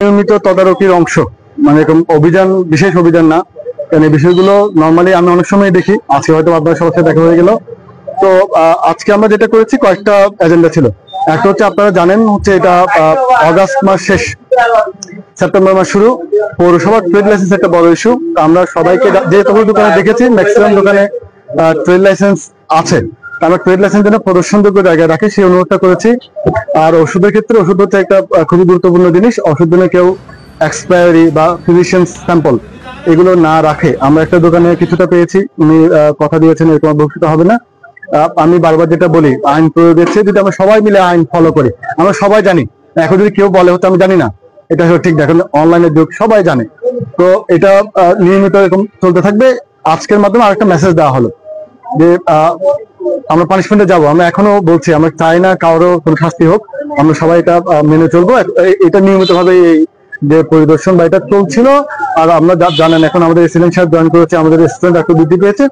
নিয়মিত তদারকির অংশ, মানে এরকম অভিযান, বিশেষ অভিযান না, কারণ এই বিষয়গুলো নর্মালি আমি অনেক সময় দেখি, আজকে হয়তো আপনার সবার সাথে দেখা হয়ে গেল। তো আজকে আমরা যেটা করেছি, কয়েকটা এজেন্ডা ছিল। একটা হচ্ছে আপনারা জানেন হচ্ছে এটা অগাস্ট মাস শেষ, সেপ্টেম্বর মাস শুরু, পৌরসভার ট্রেড লাইসেন্স একটা বড় ইস্যু। আমরা সবাইকে যে সকল দোকানে দেখেছি, ম্যাক্সিমাম দোকানে ট্রেড লাইসেন্স আছে, আমরা ট্রেড লাইসেন্স যেন প্রদর্শনযোগ্য জায়গায় রাখি সেই অনুরোধটা করেছি। আর ওষুধের ক্ষেত্রে, ওষুধ হচ্ছে একটা খুবই গুরুত্বপূর্ণ জিনিস, ওষুধ জন্য কেউ এক্সপায়ারি বা ফিজিশিয়ান স্যাম্পল এগুলো না রাখে। আমরা একটা দোকানে কিছুটা পেয়েছি, উনি কথা দিয়েছেন এরকম ভবিষ্যতে হবে না। আমি বারবার যেটা বলি, আইন প্রয়োগের চেয়ে যদি আমরা সবাই মিলে আইন ফলো করি, আমরা সবাই জানি। এখন যদি কেউ বলে হচ্ছে আমি জানি না, এটা হলো ঠিক। দেখেন অনলাইনের যুগ, সবাই জানে। তো এটা নিয়মিত এরকম চলতে থাকবে। আজকের মাধ্যমে আরেকটা মেসেজ দেওয়া হলো যে আমরা পানিশমেন্টে যাব। আমরা এখনো বলছি, আমরা চাই না কারো কোনো শাস্তি হোক, আমরা সবাই এটা মেনে চলবো। এটা নিয়মিত ভাবে এই যে পরিদর্শন বা এটা চলছিল। আর আমরা জানেন এখন আমাদের এসিডেন্ট সাহেব জয়েন করেছে, আমাদের স্টুডেন্ট একটু বৃদ্ধি পেয়েছে।